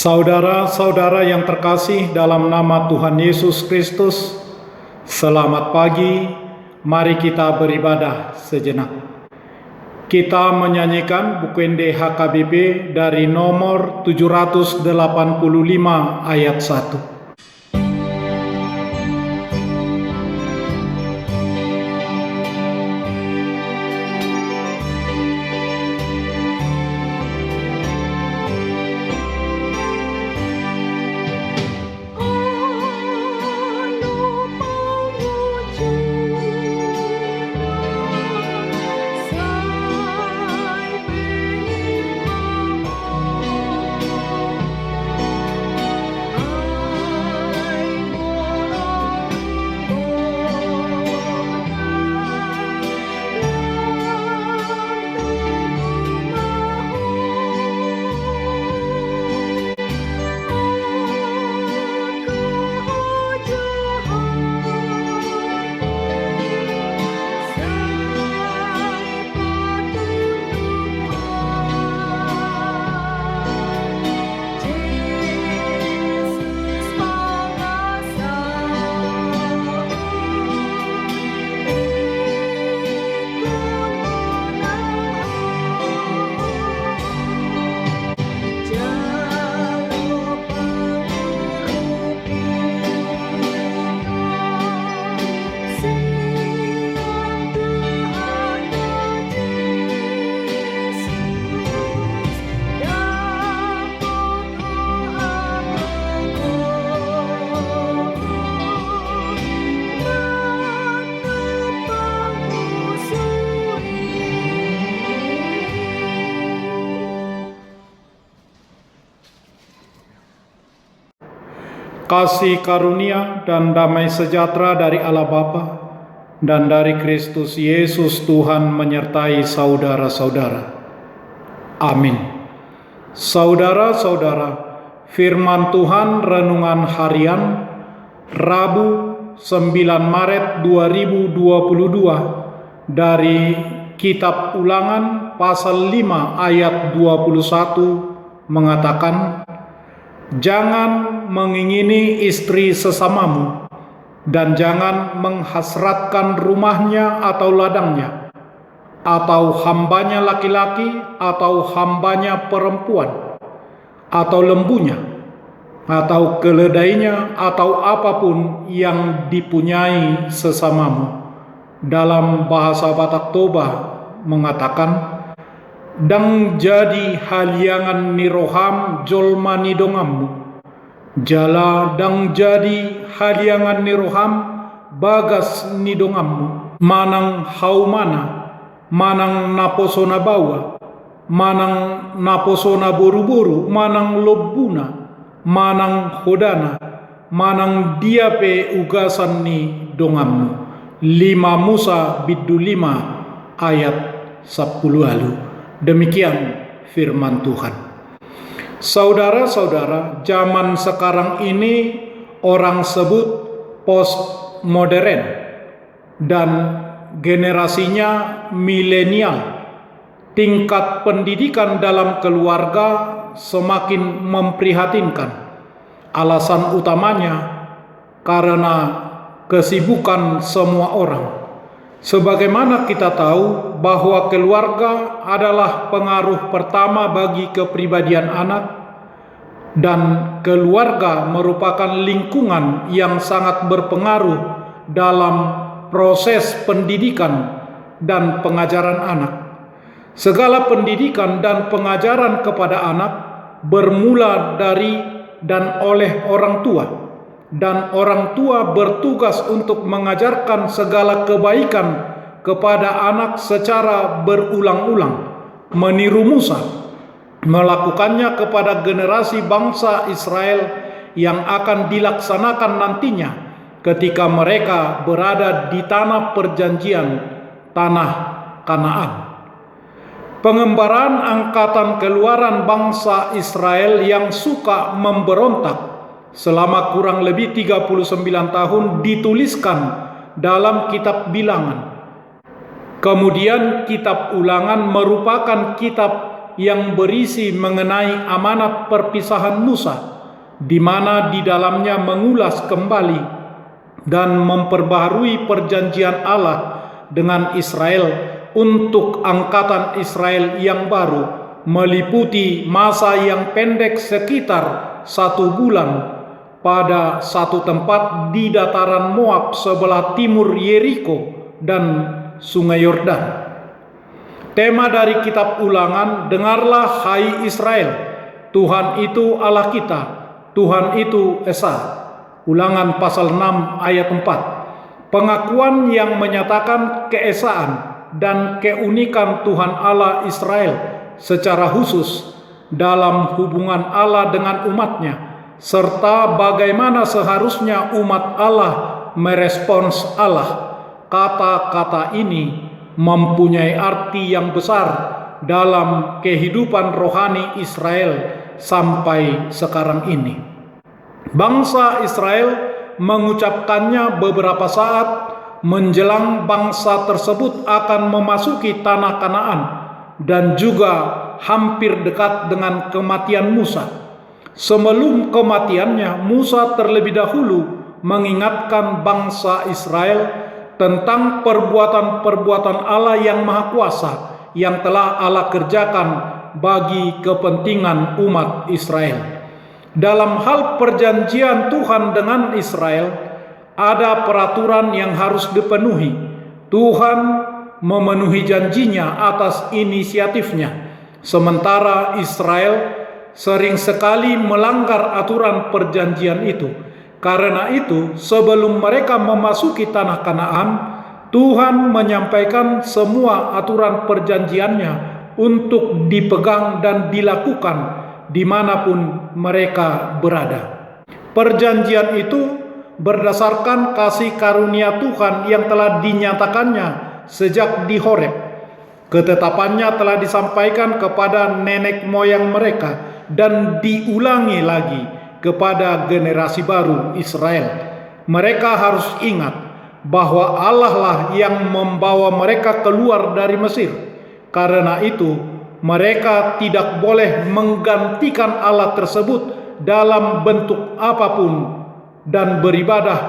Saudara-saudara yang terkasih dalam nama Tuhan Yesus Kristus, selamat pagi. Mari kita beribadah sejenak. Kita menyanyikan Bukende HKBP dari nomor 785 ayat 1. Kasih karunia dan damai sejahtera dari Allah Bapa dan dari Kristus Yesus Tuhan menyertai saudara-saudara. Amin. Saudara-saudara, firman Tuhan renungan harian Rabu 9 Maret 2022 dari Kitab Ulangan pasal 5 ayat 21 mengatakan, "Jangan mengingini istri sesamamu, dan jangan menghasratkan rumahnya atau ladangnya, atau hambanya laki-laki, atau hambanya perempuan, atau lembunya, atau keledainya, atau apapun yang dipunyai sesamamu." Dalam bahasa Batak Toba mengatakan, "Dang jadi haliangan ni roham jolma ni dongammu, jala dang jadi haliangan ni roham bagas ni dongammu, manang haumana, manang naposona bawa, manang naposona boru-boru, manang lobuna, manang hodana, manang diape ugasan ni dongammu." 5 Musa biddu 5 ayat 10 lalu. Demikian firman Tuhan. Saudara-saudara, zaman sekarang ini orang sebut postmodern dan generasinya milenial. Tingkat pendidikan dalam keluarga semakin memprihatinkan. Alasan utamanya karena kesibukan semua orang. Sebagaimana kita tahu bahwa keluarga adalah pengaruh pertama bagi kepribadian anak, dan keluarga merupakan lingkungan yang sangat berpengaruh dalam proses pendidikan dan pengajaran anak. Segala pendidikan dan pengajaran kepada anak bermula dari dan oleh orang tua, dan orang tua bertugas untuk mengajarkan segala kebaikan kepada anak secara berulang-ulang, meniru Musa, melakukannya kepada generasi bangsa Israel yang akan dilaksanakan nantinya ketika mereka berada di tanah perjanjian, tanah Kanaan. Pengembaraan angkatan keluaran bangsa Israel yang suka memberontak selama kurang lebih 39 tahun dituliskan dalam kitab Bilangan. Kemudian kitab Ulangan merupakan kitab yang berisi mengenai amanat perpisahan Musa, di mana di dalamnya mengulas kembali dan memperbaharui perjanjian Allah dengan Israel untuk angkatan Israel yang baru, meliputi masa yang pendek sekitar 1 bulan pada satu tempat di dataran Moab sebelah timur Yeriko dan Sungai Yordan. Tema dari kitab Ulangan, dengarlah hai Israel, Tuhan itu Allah kita, Tuhan itu Esa. Ulangan pasal 6 ayat 4. Pengakuan yang menyatakan keesaan dan keunikan Tuhan Allah Israel secara khusus dalam hubungan Allah dengan umatnya, serta bagaimana seharusnya umat Allah merespons Allah. Kata-kata ini mempunyai arti yang besar dalam kehidupan rohani Israel sampai sekarang ini. Bangsa Israel mengucapkannya beberapa saat menjelang bangsa tersebut akan memasuki tanah Kanaan dan juga hampir dekat dengan kematian Musa. Sebelum kematiannya, Musa terlebih dahulu mengingatkan bangsa Israel tentang perbuatan-perbuatan Allah yang Maha Kuasa yang telah Allah kerjakan bagi kepentingan umat Israel. Dalam hal perjanjian Tuhan dengan Israel, ada peraturan yang harus dipenuhi. Tuhan memenuhi janjinya atas inisiatifnya, sementara Israel sering sekali melanggar aturan perjanjian itu. Karena itu, sebelum mereka memasuki tanah Kanaan, Tuhan menyampaikan semua aturan perjanjiannya untuk dipegang dan dilakukan dimanapun mereka berada. Perjanjian itu berdasarkan kasih karunia Tuhan yang telah dinyatakannya sejak di Horeb. Ketetapannya telah disampaikan kepada nenek moyang mereka dan diulangi lagi kepada generasi baru Israel. Mereka harus ingat bahwa Allah lah yang membawa mereka keluar dari Mesir. Karena itu, mereka tidak boleh menggantikan Allah tersebut dalam bentuk apapun dan beribadah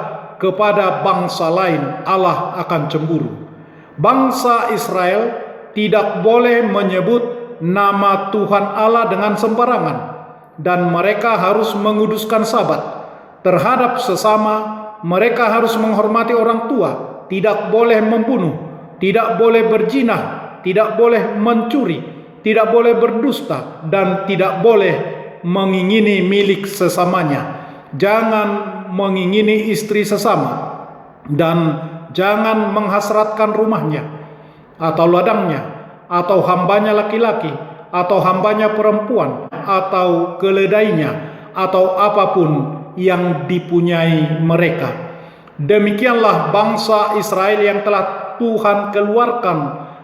kepada bangsa lain. Allah akan cemburu. Bangsa Israel tidak boleh menyebut nama Tuhan Allah dengan sembarangan, dan mereka harus menguduskan Sabat terhadap sesama. Mereka harus menghormati orang tua, tidak boleh membunuh, tidak boleh berzina, tidak boleh mencuri, tidak boleh berdusta, dan tidak boleh mengingini milik sesamanya. Jangan mengingini istri sesama, dan jangan menghasratkan rumahnya atau ladangnya, atau hambanya laki-laki, atau hambanya perempuan, atau keledainya, atau apapun yang dipunyai mereka. Demikianlah bangsa Israel yang telah Tuhan keluarkan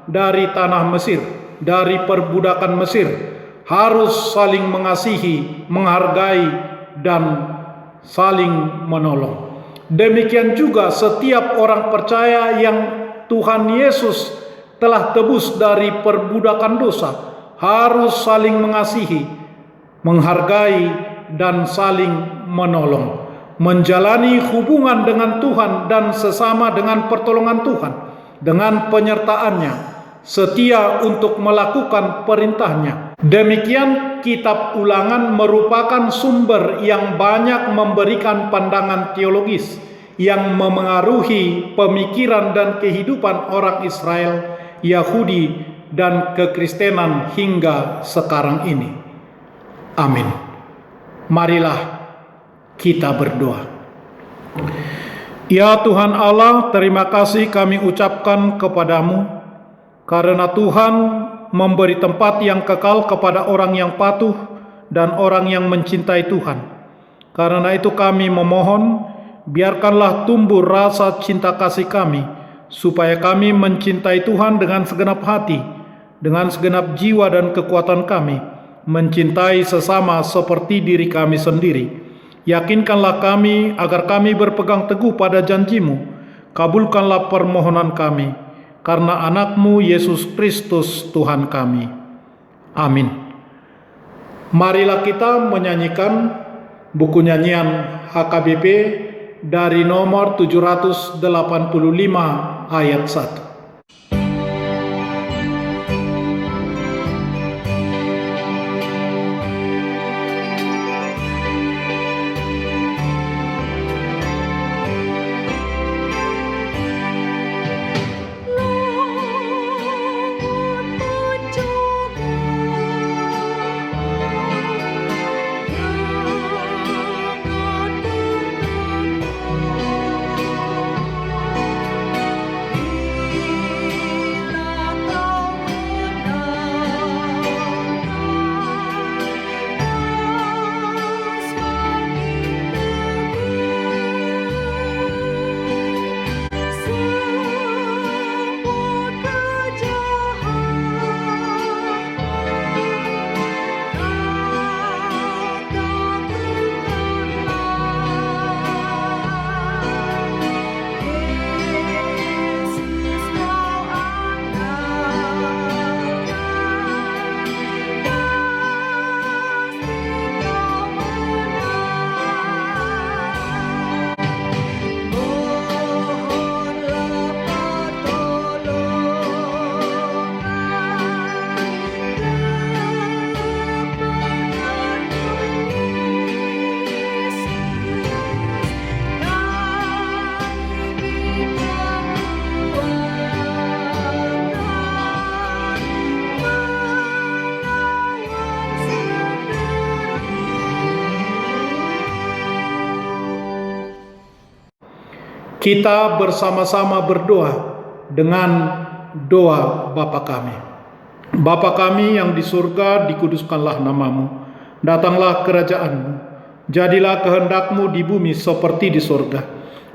dari tanah Mesir, dari perbudakan Mesir, harus saling mengasihi, menghargai, dan saling menolong. Demikian juga setiap orang percaya yang Tuhan Yesus telah tebus dari perbudakan dosa harus saling mengasihi, menghargai, dan saling menolong, menjalani hubungan dengan Tuhan dan sesama dengan pertolongan Tuhan, dengan penyertaannya, setia untuk melakukan perintahnya. Demikian kitab Ulangan merupakan sumber yang banyak memberikan pandangan teologis yang memengaruhi pemikiran dan kehidupan orang Israel, Yahudi, dan kekristenan hingga sekarang ini. Amin. Marilah kita berdoa. Ya Tuhan Allah, terima kasih kami ucapkan kepadamu, karena Tuhan memberi tempat yang kekal kepada orang yang patuh dan orang yang mencintai Tuhan. Karena itu kami memohon, biarkanlah tumbuh rasa cinta kasih kami, supaya kami mencintai Tuhan dengan segenap hati, dengan segenap jiwa dan kekuatan kami, mencintai sesama seperti diri kami sendiri. Yakinkanlah kami agar kami berpegang teguh pada janji-Mu. Kabulkanlah permohonan kami, karena anak-Mu Yesus Kristus Tuhan kami. Amin. Marilah kita menyanyikan buku nyanyian HKBP dari nomor 785 ayat 1. Kita bersama-sama berdoa dengan doa Bapa kami. Bapa kami yang di surga, dikuduskanlah namamu. Datanglah kerajaan-Mu. Jadilah kehendak-Mu di bumi seperti di surga.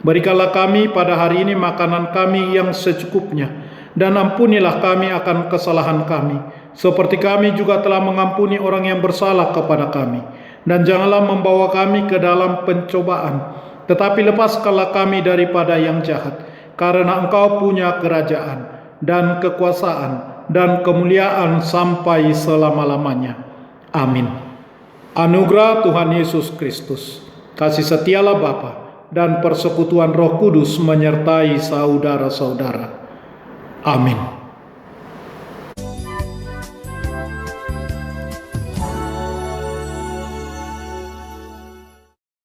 Berikanlah kami pada hari ini makanan kami yang secukupnya. Dan ampunilah kami akan kesalahan kami, seperti kami juga telah mengampuni orang yang bersalah kepada kami. Dan janganlah membawa kami ke dalam pencobaan, tetapi lepaskanlah kami daripada yang jahat, karena Engkau punya kerajaan dan kekuasaan dan kemuliaan sampai selama-lamanya. Amin. Anugerah Tuhan Yesus Kristus, kasih setialah Bapa, dan persekutuan Roh Kudus menyertai saudara-saudara. Amin.